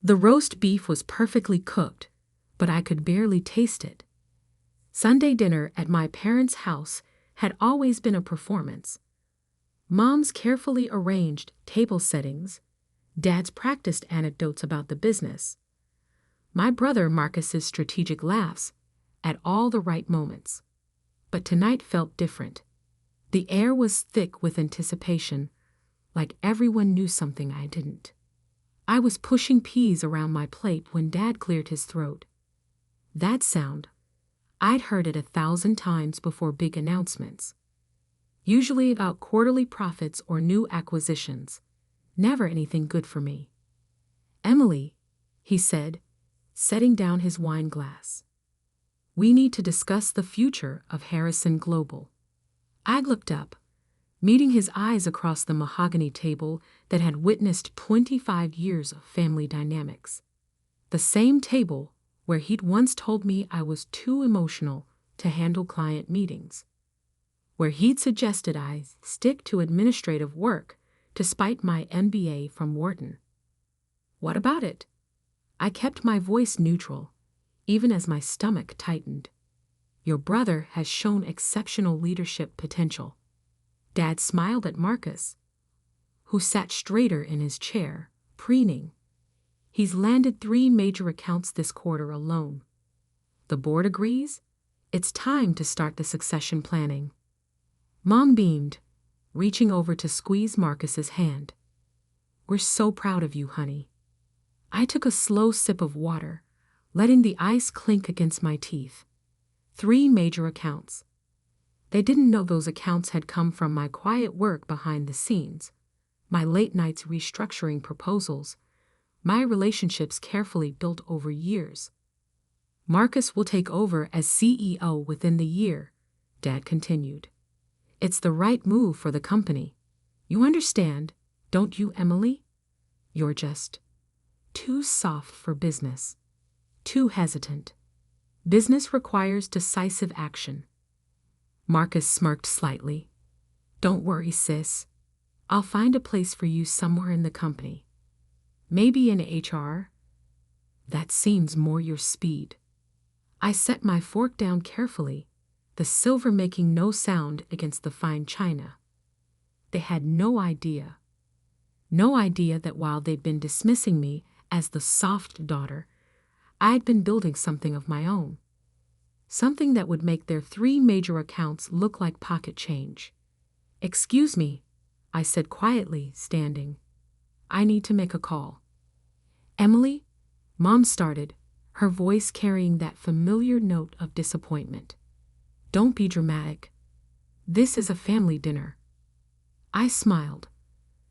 The roast beef was perfectly cooked, but I could barely taste it. Sunday dinner at my parents' house had always been a performance. Mom's carefully arranged table settings, Dad's practiced anecdotes about the business, my brother Marcus's strategic laughs at all the right moments. But tonight felt different. The air was thick with anticipation, like everyone knew something I didn't. I was pushing peas around my plate when Dad cleared his throat. That sound, I'd heard it 1,000 times before big announcements. Usually about quarterly profits or new acquisitions. Never anything good for me. "Emily," he said, setting down his wine glass. "We need to discuss the future of Harrison Global." I looked up, meeting his eyes across the mahogany table that had witnessed 25 years of family dynamics. The same table where he'd once told me I was too emotional to handle client meetings. Where he'd suggested I stick to administrative work despite my MBA from Wharton. "What about it?" I kept my voice neutral, even as my stomach tightened. "Your brother has shown exceptional leadership potential." Dad smiled at Marcus, who sat straighter in his chair, preening. "He's landed 3 major accounts this quarter alone. The board agrees. It's time to start the succession planning." Mom beamed, reaching over to squeeze Marcus's hand. "We're so proud of you, honey." I took a slow sip of water, letting the ice clink against my teeth. 3 major accounts. They didn't know those accounts had come from my quiet work behind the scenes, my late nights restructuring proposals, my relationships carefully built over years. "Marcus will take over as CEO within the year," Dad continued. "It's the right move for the company. You understand, don't you, Emily? You're just too soft for business, too hesitant. Business requires decisive action." Marcus smirked slightly. "Don't worry, sis. I'll find a place for you somewhere in the company. Maybe in HR. That seems more your speed." I set my fork down carefully, the silver making no sound against the fine china. They had no idea that while they'd been dismissing me as the soft daughter, I'd been building something of my own. Something that would make their 3 major accounts look like pocket change. "Excuse me," I said quietly, standing. "I need to make a call." "Emily," Mom started, her voice carrying that familiar note of disappointment. "Don't be dramatic. This is a family dinner." I smiled,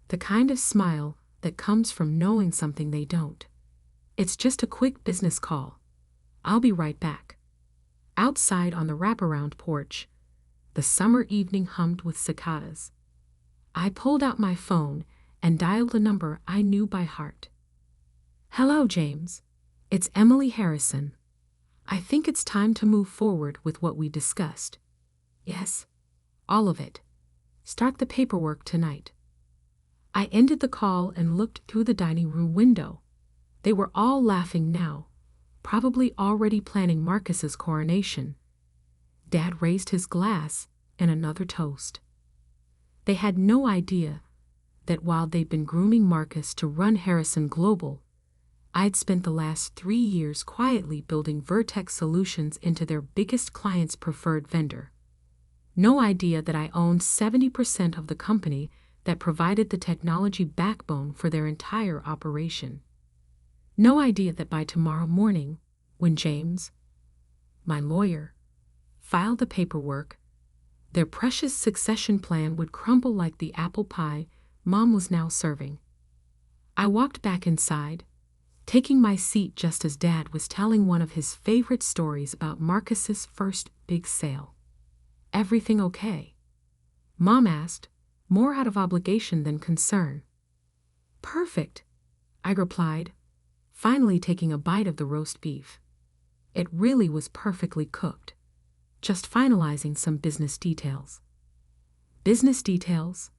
the kind of smile that comes from knowing something they don't. "It's just a quick business call. I'll be right back." Outside on the wraparound porch, the summer evening hummed with cicadas. I pulled out my phone and dialed a number I knew by heart. "Hello, James. It's Emily Harrison. I think it's time to move forward with what we discussed." "Yes, all of it. Start the paperwork tonight." I ended the call and looked through the dining room window. They were all laughing now, probably already planning Marcus's coronation. Dad raised his glass in another toast. They had no idea that while they'd been grooming Marcus to run Harrison Global, I'd spent the last 3 years quietly building Vertex Solutions into their biggest client's preferred vendor. No idea that I owned 70% of the company that provided the technology backbone for their entire operation. No idea that by tomorrow morning, when James, my lawyer, filed the paperwork, their precious succession plan would crumble like the apple pie Mom was now serving. I walked back inside, taking my seat just as Dad was telling one of his favorite stories about Marcus's first big sale. "Everything okay?" Mom asked, more out of obligation than concern. "Perfect," I replied, finally taking a bite of the roast beef. It really was perfectly cooked, just finalizing some business details. "Business details?"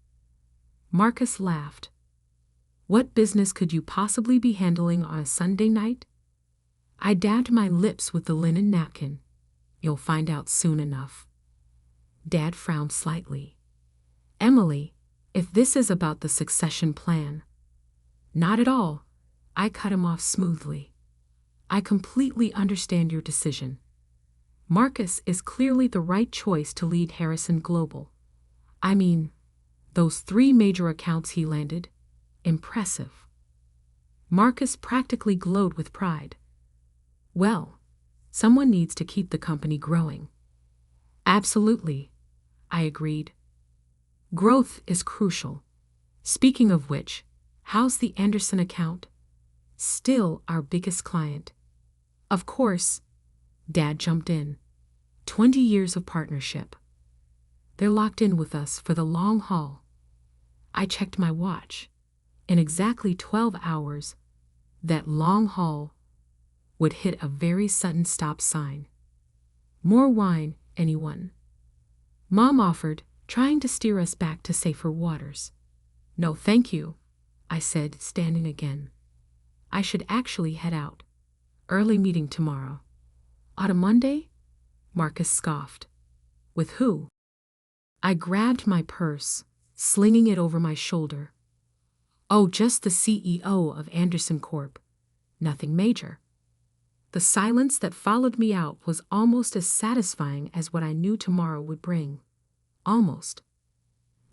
Marcus laughed. What business could you possibly be handling on a Sunday night? I dabbed my lips with the linen napkin. You'll find out soon enough. Dad frowned slightly. Emily, if this is about the succession plan. Not at all. I cut him off smoothly. I completely understand your decision. Marcus is clearly the right choice to lead Harrison Global. I mean, those 3 major accounts he landed. Impressive. Marcus practically glowed with pride. Well, someone needs to keep the company growing. Absolutely, I agreed. Growth is crucial. Speaking of which, how's the Anderson account? Still our biggest client. Of course, Dad jumped in. 20 years of partnership. They're locked in with us for the long haul. I checked my watch. In exactly 12 hours, that long haul would hit a very sudden stop sign. More wine, anyone? Mom offered, trying to steer us back to safer waters. No, thank you, I said, standing again. I should actually head out. Early meeting tomorrow. On a Monday? Marcus scoffed. With who? I grabbed my purse, slinging it over my shoulder. Oh, just the CEO of Anderson Corp. Nothing major. The silence that followed me out was almost as satisfying as what I knew tomorrow would bring. Almost.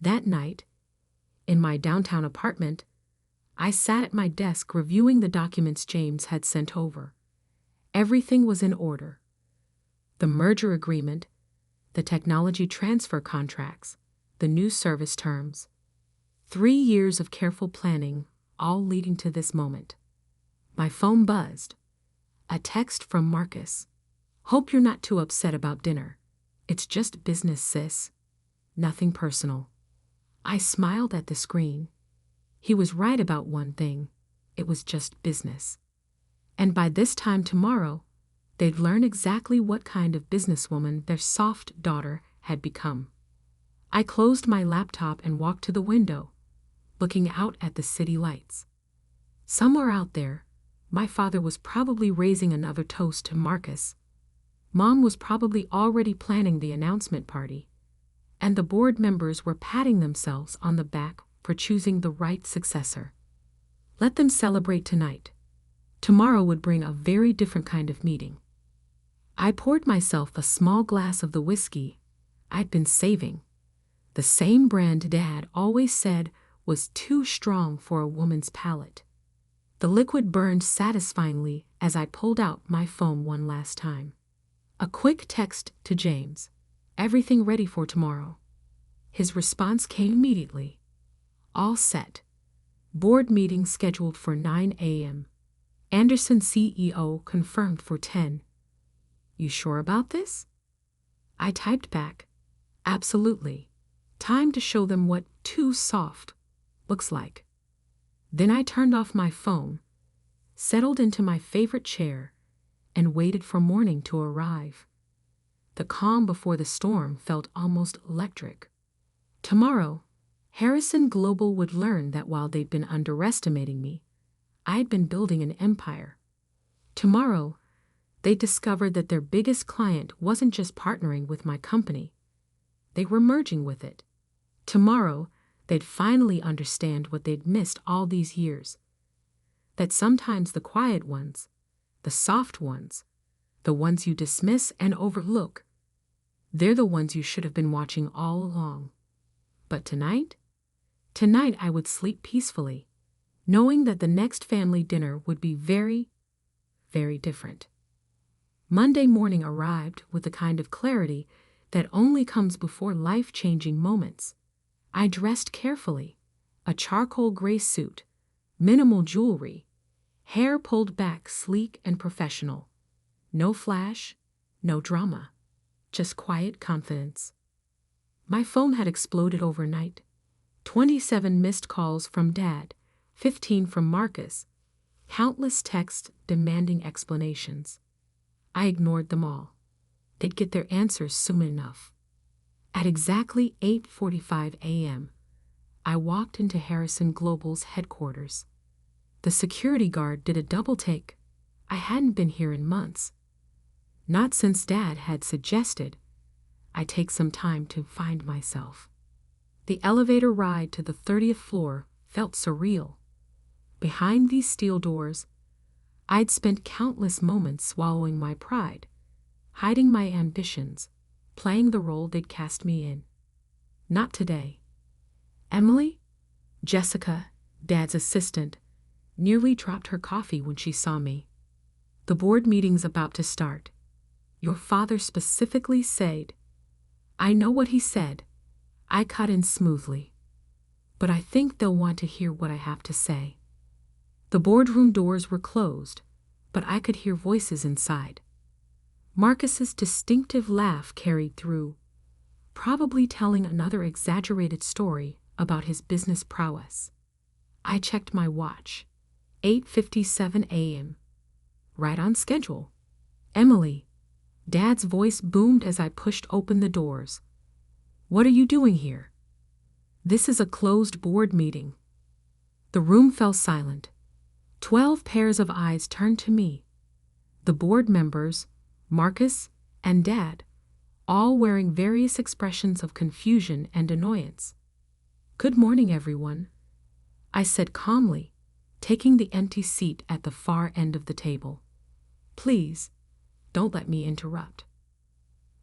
That night, in my downtown apartment, I sat at my desk reviewing the documents James had sent over. Everything was in order. The merger agreement, the technology transfer contracts, the new service terms. 3 years of careful planning, all leading to this moment. My phone buzzed. A text from Marcus. Hope you're not too upset about dinner. It's just business, sis. Nothing personal. I smiled at the screen. He was right about one thing. It was just business. And by this time tomorrow, they'd learn exactly what kind of businesswoman their soft daughter had become. I closed my laptop and walked to the window, looking out at the city lights. Somewhere out there, my father was probably raising another toast to Marcus. Mom was probably already planning the announcement party, and the board members were patting themselves on the back for choosing the right successor. Let them celebrate tonight. Tomorrow would bring a very different kind of meeting. I poured myself a small glass of the whiskey I'd been saving, the same brand Dad always said was too strong for a woman's palate. The liquid burned satisfyingly as I pulled out my phone one last time. A quick text to James. Everything ready for tomorrow. His response came immediately. All set. Board meeting scheduled for 9 a.m. Anderson CEO confirmed for 10. You sure about this? I typed back. Absolutely. Time to show them what too soft looks like. Then I turned off my phone, settled into my favorite chair, and waited for morning to arrive. The calm before the storm felt almost electric. Tomorrow, Harrison Global would learn that while they'd been underestimating me, I'd been building an empire. Tomorrow, they discovered that their biggest client wasn't just partnering with my company. They were merging with it. Tomorrow, they'd finally understand what they'd missed all these years. That sometimes the quiet ones, the soft ones, the ones you dismiss and overlook, they're the ones you should have been watching all along. But tonight I would sleep peacefully, knowing that the next family dinner would be very, very different. Monday morning arrived with the kind of clarity that only comes before life-changing moments. I dressed carefully, a charcoal gray suit, minimal jewelry, hair pulled back sleek and professional. No flash, no drama, just quiet confidence. My phone had exploded overnight. 27 missed calls from Dad, 15 from Marcus, countless texts demanding explanations. I ignored them all. They'd get their answers soon enough. At exactly 8:45 a.m., I walked into Harrison Global's headquarters. The security guard did a double take. I hadn't been here in months. Not since Dad had suggested I take some time to find myself. The elevator ride to the 30th floor felt surreal. Behind these steel doors, I'd spent countless moments swallowing my pride, hiding my ambitions, playing the role they'd cast me in. Not today. Emily, Jessica, Dad's assistant, nearly dropped her coffee when she saw me. The board meeting's about to start. Your father specifically said. I know what he said. I cut in smoothly. But I think they'll want to hear what I have to say. The boardroom doors were closed, but I could hear voices inside. Marcus's distinctive laugh carried through, probably telling another exaggerated story about his business prowess. I checked my watch. 8:57 a.m. Right on schedule. Emily. Dad's voice boomed as I pushed open the doors. What are you doing here? This is a closed board meeting. The room fell silent. 12 pairs of eyes turned to me. The board members, Marcus and Dad, all wearing various expressions of confusion and annoyance. Good morning, everyone, I said calmly, taking the empty seat at the far end of the table. Please, don't let me interrupt.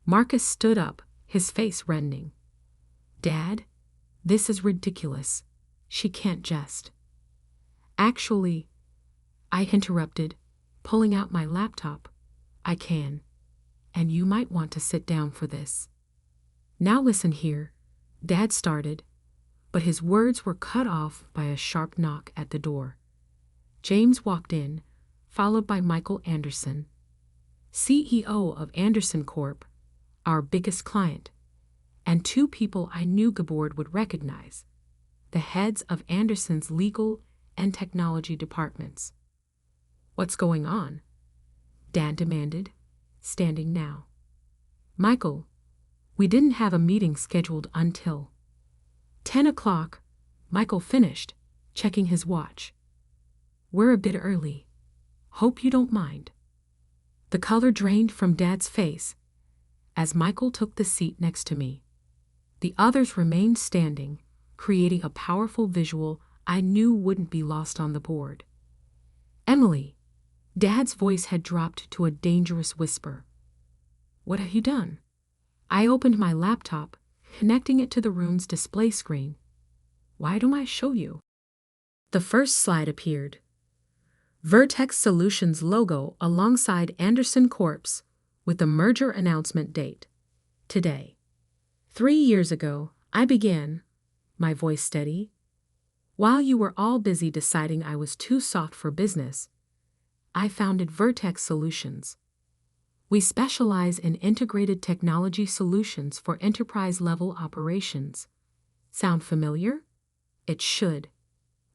Marcus stood up, his face reddening. Dad, this is ridiculous. She can't jest. Actually, I interrupted, pulling out my laptop. I can. And you might want to sit down for this. Now listen here, Dad started, but his words were cut off by a sharp knock at the door. James walked in, followed by Michael Anderson, CEO of Anderson Corp., our biggest client, and two people I knew Gabord would recognize, the heads of Anderson's legal and technology departments. What's going on? Dad demanded, standing now. Michael, we didn't have a meeting scheduled until 10 o'clock, Michael finished, checking his watch. We're a bit early. Hope you don't mind. The color drained from Dad's face as Michael took the seat next to me. The others remained standing, creating a powerful visual I knew wouldn't be lost on the board. Emily, Dad's voice had dropped to a dangerous whisper. What have you done? I opened my laptop, connecting it to the room's display screen. Why don't I show you? The first slide appeared. Vertex Solutions logo alongside Anderson Corp.'s with the merger announcement date. Today. 3 years ago, I began, my voice steady. While you were all busy deciding I was too soft for business, I founded Vertex Solutions. We specialize in integrated technology solutions for enterprise-level operations. Sound familiar? It should.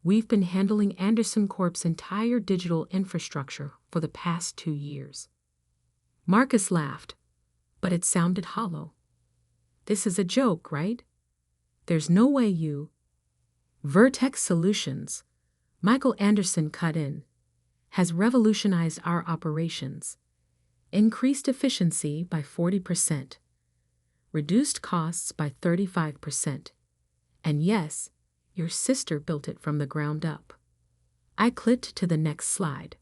We've been handling Anderson Corp.'s entire digital infrastructure for the past 2 years. Marcus laughed, but it sounded hollow. This is a joke, right? There's no way you... Vertex Solutions, Michael Anderson cut in, has revolutionized our operations, increased efficiency by 40%, reduced costs by 35%, and yes, your sister built it from the ground up. I clicked to the next slide.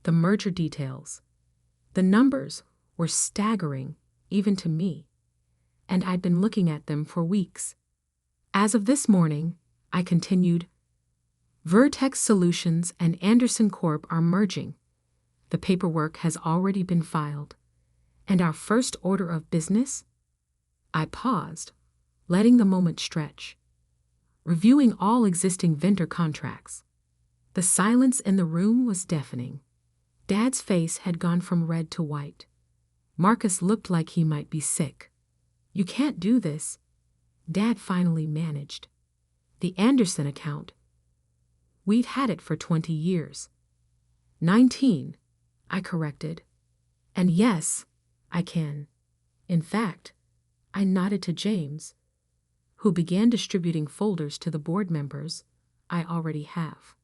The merger details. The numbers were staggering, even to me, and I'd been looking at them for weeks. As of this morning, I continued, Vertex Solutions and Anderson Corp. Are merging. The paperwork has already been filed. And our first order of business? I paused, letting the moment stretch, reviewing all existing vendor contracts. The silence in the room was deafening. Dad's face had gone from red to white. Marcus looked like he might be sick. You can't do this, Dad finally managed. The Anderson account. We've had it for 20 years. 19, I corrected. And yes, I can. In fact, I nodded to James, who began distributing folders to the board members I already have.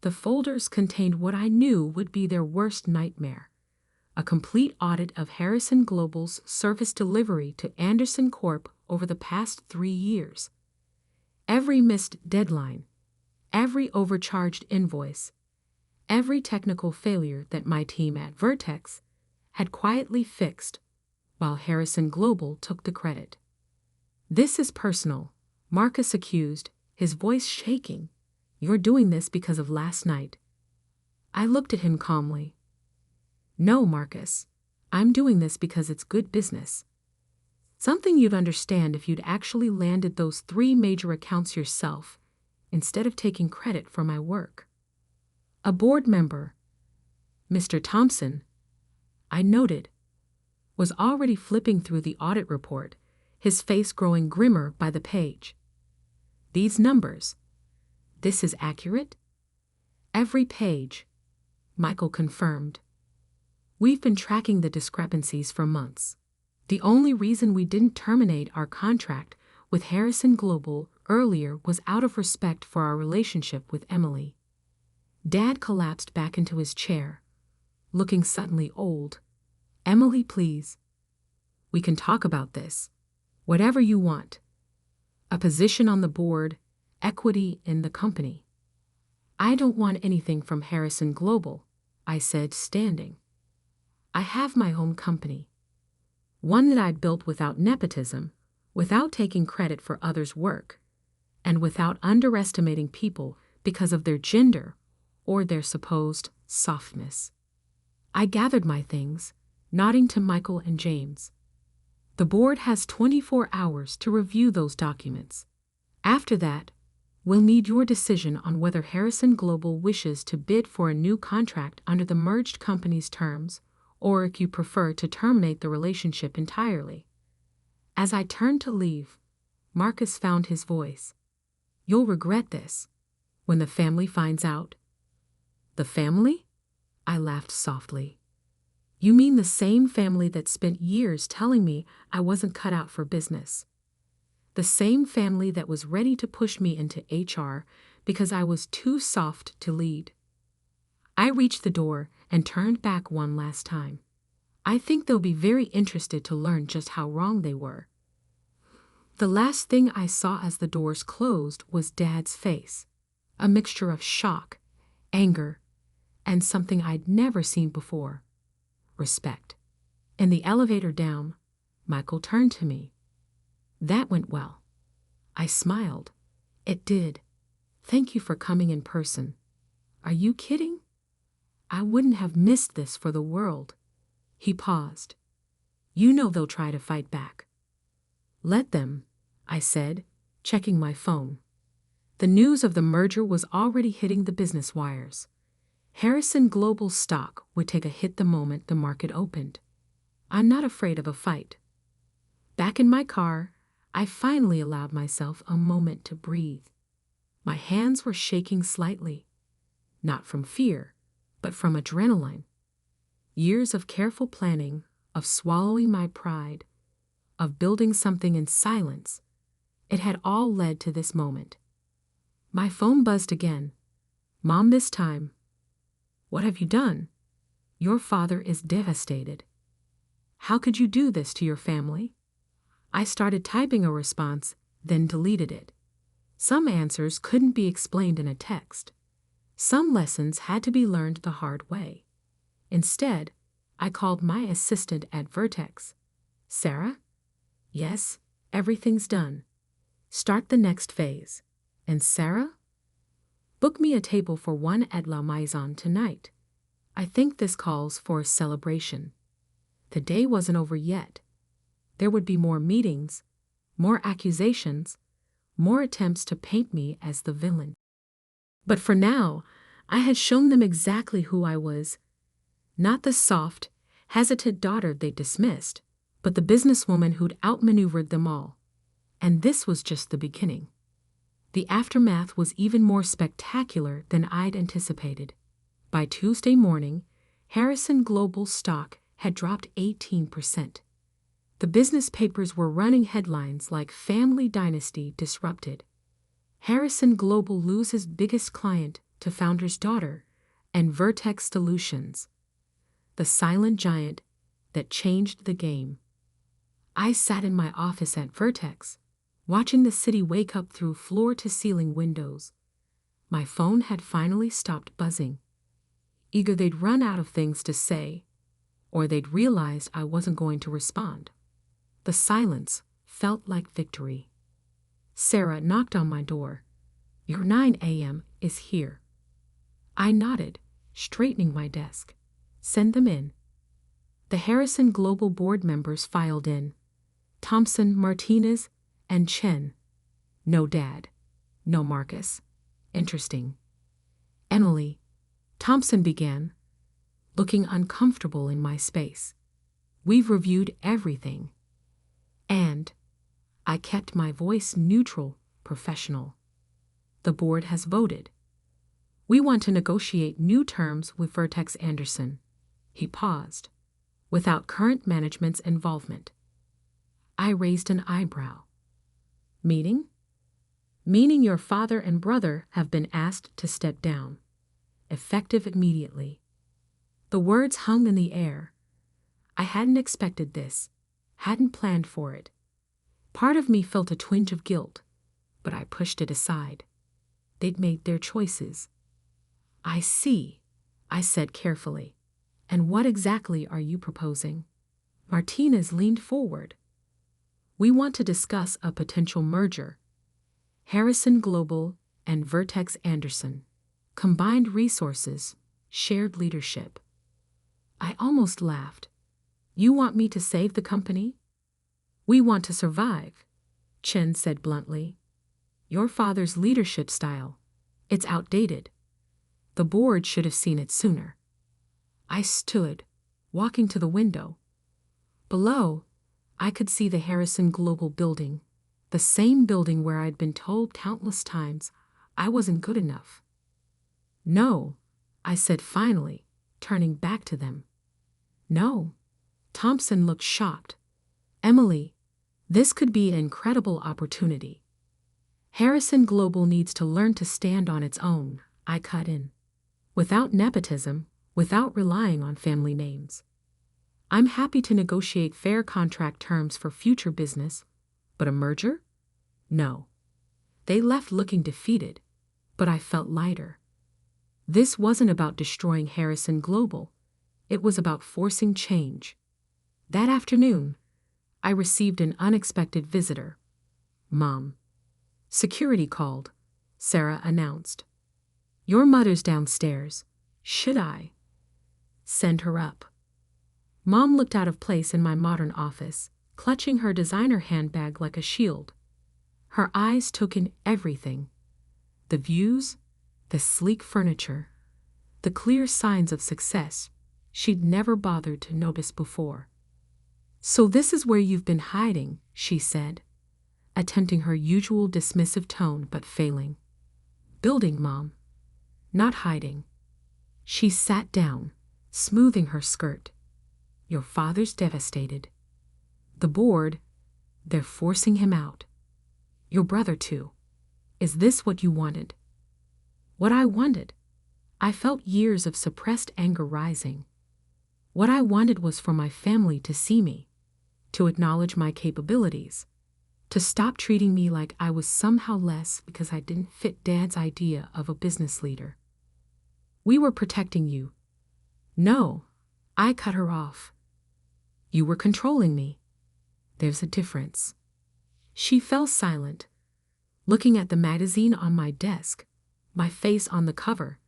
The folders contained what I knew would be their worst nightmare: a complete audit of Harrison Global's service delivery to Anderson Corp over the past 3 years. Every missed deadline, every overcharged invoice, every technical failure that my team at Vertex had quietly fixed while Harrison Global took the credit. "This is personal," Marcus accused, his voice shaking. "You're doing this because of last night." I looked at him calmly. "No, Marcus, I'm doing this because it's good business. Something you'd understand if you'd actually landed those 3 major accounts yourself instead of taking credit for my work." A board member, Mr. Thompson, I noted, was already flipping through the audit report, his face growing grimmer by the page. "These numbers, this is accurate?" "Every page," Michael confirmed. "We've been tracking the discrepancies for months. The only reason we didn't terminate our contract with Harrison Global earlier was out of respect for our relationship with Emily." Dad collapsed back into his chair, looking suddenly old. "Emily, please. We can talk about this. Whatever you want. A position on the board, equity in the company." "I don't want anything from Harrison Global," I said, standing. "I have my own company. One that I'd built without nepotism, without taking credit for others' work, and without underestimating people because of their gender or their supposed softness." I gathered my things, nodding to Michael and James. "The board has 24 hours to review those documents. After that, we'll need your decision on whether Harrison Global wishes to bid for a new contract under the merged company's terms, or if you prefer to terminate the relationship entirely." As I turned to leave, Marcus found his voice. "You'll regret this when the family finds out." "The family?" I laughed softly. "You mean the same family that spent years telling me I wasn't cut out for business. The same family that was ready to push me into HR because I was too soft to lead." I reached the door and turned back one last time. I think they'll be very interested to learn just how wrong they were. The last thing I saw as the doors closed was Dad's face, a mixture of shock, anger, and something I'd never seen before: respect. In the elevator down, Michael turned to me. "That went well." I smiled. "It did. Thank you for coming in person." "Are you kidding? I wouldn't have missed this for the world." He paused. "You know they'll try to fight back." "Let them," I said, checking my phone. The news of the merger was already hitting the business wires. Harrison Global stock would take a hit the moment the market opened. I'm not afraid of a fight. Back in my car, I finally allowed myself a moment to breathe. My hands were shaking slightly, not from fear, but from adrenaline. Years of careful planning, of swallowing my pride, of building something in silence, it had all led to this moment. My phone buzzed again. "Mom, this time." "What have you done?" "Your father is devastated." "How could you do this to your family?" I started typing a response, then deleted it. Some answers couldn't be explained in a text. Some lessons had to be learned the hard way. Instead, I called my assistant at Vertex. "Sarah?" "Yes, everything's done. Start the next phase." "And Sarah?" "Book me a table for 1 at La Maison tonight. I think this calls for a celebration." The day wasn't over yet. There would be more meetings, more accusations, more attempts to paint me as the villain. But for now, I had shown them exactly who I was. Not the soft, hesitant daughter they dismissed, but the businesswoman who'd outmaneuvered them all. And this was just the beginning. The aftermath was even more spectacular than I'd anticipated. By Tuesday morning, Harrison Global stock had dropped 18%. The business papers were running headlines like Family Dynasty Disrupted, Harrison Global Loses Biggest Client to Founder's Daughter, and Vertex Solutions, the silent giant that changed the game. I sat in my office at Vertex, watching the city wake up through floor-to-ceiling windows. My phone had finally stopped buzzing. Either they'd run out of things to say, or they'd realized I wasn't going to respond. The silence felt like victory. Sarah knocked on my door. "Your 9 a.m. is here." I nodded, straightening my desk. "Send them in." The Harrison Global board members filed in. Thompson, Martinez, and Chen. No Dad. No Marcus. Interesting. "Emily," Thompson began, looking uncomfortable in my space. "We've reviewed everything. And," I kept my voice neutral, professional, "the board has voted. We want to negotiate new terms with Vertex Anderson." He paused, "without current management's involvement." I raised an eyebrow. "Meaning?" "Meaning your father and brother have been asked to step down. Effective immediately." The words hung in the air. I hadn't expected this, hadn't planned for it. Part of me felt a twinge of guilt, but I pushed it aside. They'd made their choices. "I see," I said carefully. "And what exactly are you proposing?" Martinez leaned forward. "We want to discuss a potential merger. Harrison Global and Vertex Anderson. Combined resources, shared leadership." I almost laughed. "You want me to save the company?" "We want to survive," Chen said bluntly. "Your father's leadership style, it's outdated. The board should have seen it sooner." I stood, walking to the window. Below, I could see the Harrison Global building, the same building where I'd been told countless times I wasn't good enough. "No," I said finally, turning back to them. "No." Thompson looked shocked. "Emily, this could be an incredible opportunity. Harrison Global needs to learn to stand on its own," I cut in. "Without nepotism, without relying on family names. I'm happy to negotiate fair contract terms for future business, but a merger? No." They left looking defeated, but I felt lighter. This wasn't about destroying Harrison Global. It was about forcing change. That afternoon, I received an unexpected visitor. "Mom." "Security called," Sarah announced. "Your mother's downstairs. Should I send her up?" Mom looked out of place in my modern office, clutching her designer handbag like a shield. Her eyes took in everything. The views, the sleek furniture, the clear signs of success she'd never bothered to notice before. "So this is where you've been hiding," she said, attempting her usual dismissive tone but failing. "Building, Mom. Not hiding." She sat down, smoothing her skirt. "Your father's devastated. The board, they're forcing him out. Your brother too. Is this what you wanted?" What I wanted? I felt years of suppressed anger rising. What I wanted was for my family to see me, to acknowledge my capabilities, to stop treating me like I was somehow less because I didn't fit Dad's idea of a business leader. "We were protecting you." "No," I cut her off. "You were controlling me. There's a difference." She fell silent, looking at the magazine on my desk, my face on the cover,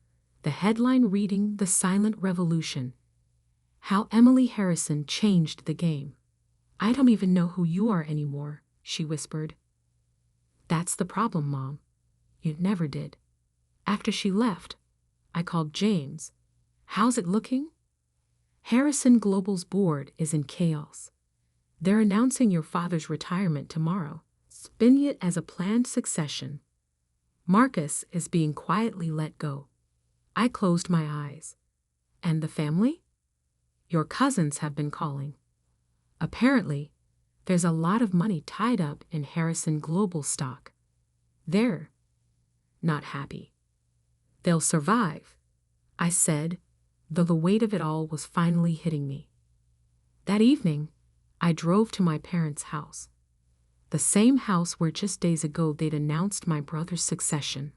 the headline reading "The Silent Revolution. How Emily Harrison Changed the Game." "I don't even know who you are anymore," she whispered. "That's the problem, Mom. You never did." After she left, I called James. "How's it looking?" "Harrison Global's board is in chaos. They're announcing your father's retirement tomorrow, spinning it as a planned succession. Marcus is being quietly let go." I closed my eyes. "And the family?" "Your cousins have been calling. Apparently, There's a lot of money tied up in Harrison Global stock. They're not happy. They'll survive, I said, though the weight of it all was finally hitting me. That evening, I drove to my parents' house. The same house where just days ago they'd announced my brother's succession.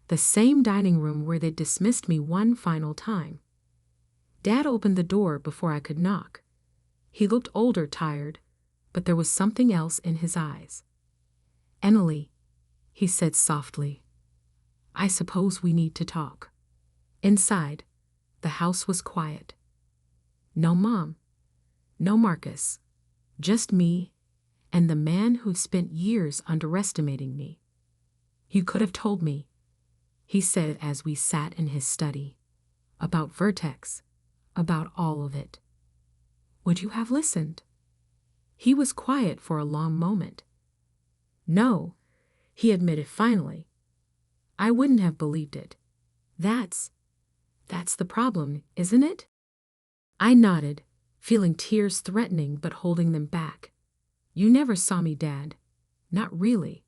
The same dining room where they'd dismissed me one final time. Dad opened the door before I could knock. He looked older, tired, but there was something else in his eyes. "Emily," he said softly, "I suppose we need to talk." Inside, the house was quiet. No Mom, no Marcus, just me and the man who'd spent years underestimating me. "You could have told me," he said as we sat in his study, "about Vertex, about all of it. Would you have listened?" He was quiet for a long moment. "No," he admitted finally. "I wouldn't have believed it. That's the problem, isn't it?" I nodded, feeling tears threatening but holding them back. "You never saw me, Dad. Not really."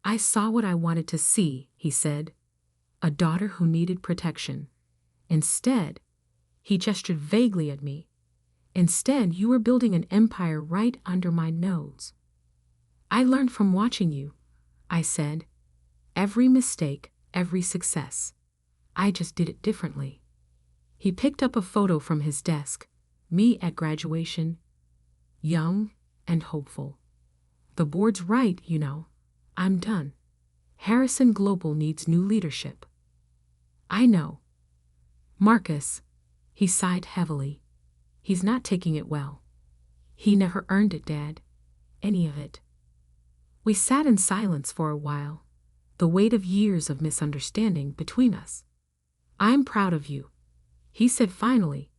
"I saw what I wanted to see," he said. "A daughter who needed protection. Instead," he gestured vaguely at me, "instead you were building an empire right under my nose." "I learned from watching you," I said. "Every mistake, every success. I just did it differently." He picked up a photo from his desk, me at graduation, young and hopeful. "The board's right, you know. I'm done. Harrison Global needs new leadership." "I know. Marcus," he sighed heavily. "He's not taking it well. He never earned it, Dad. Any of it." We sat in silence for a while, the weight of years of misunderstanding between us. "I'm proud of you," he said finally,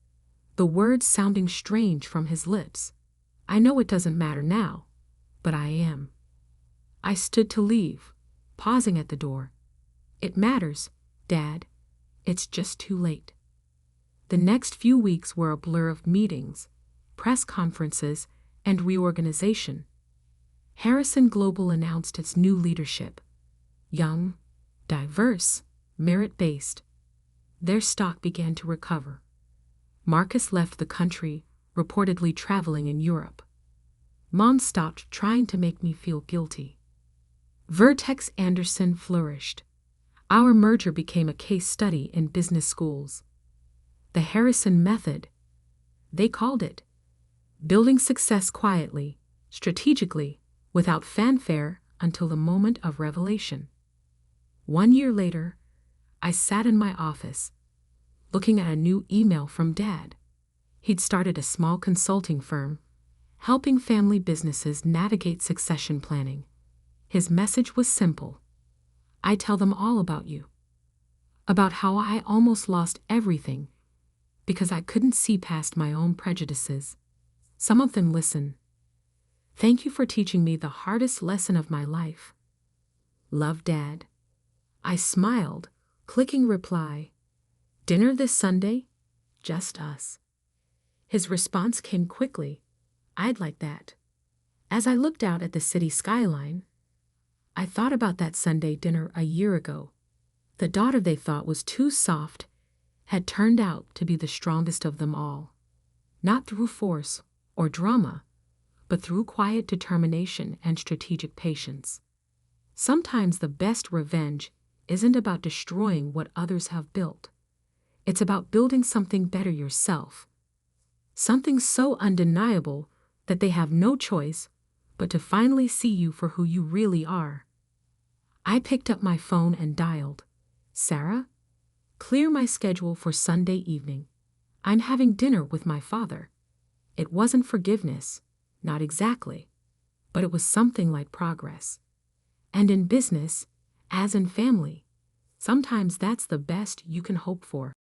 the words sounding strange from his lips. "I know it doesn't matter now, but I am." I stood to leave, pausing at the door. "It matters, Dad. It's just too late." The next few weeks were a blur of meetings, press conferences, and reorganization. Harrison Global announced its new leadership. Young, diverse, merit-based. Their stock began to recover. Marcus left the country, reportedly traveling in Europe. Mom stopped trying to make me feel guilty. Vertex Anderson flourished. Our merger became a case study in business schools. The Harrison method, they called it. Building success quietly, strategically, without fanfare until the moment of revelation. 1 year later, I sat in my office, looking at a new email from Dad. He'd started a small consulting firm, helping family businesses navigate succession planning. His message was simple. "I tell them all about you. About how I almost lost everything because I couldn't see past my own prejudices. Some of them listen. Thank you for teaching me the hardest lesson of my life. Love, Dad." I smiled, clicking reply. "Dinner this Sunday? Just us." His response came quickly. "I'd like that." As I looked out at the city skyline, I thought about that Sunday dinner a year ago. The daughter they thought was too soft had turned out to be the strongest of them all. Not through force or drama, but through quiet determination and strategic patience. Sometimes the best revenge isn't about destroying what others have built. It's about building something better yourself. Something so undeniable that they have no choice but to finally see you for who you really are. I picked up my phone and dialed. "Sarah? Clear my schedule for Sunday evening. I'm having dinner with my father." It wasn't forgiveness, not exactly, but it was something like progress. And in business, as in family, sometimes that's the best you can hope for.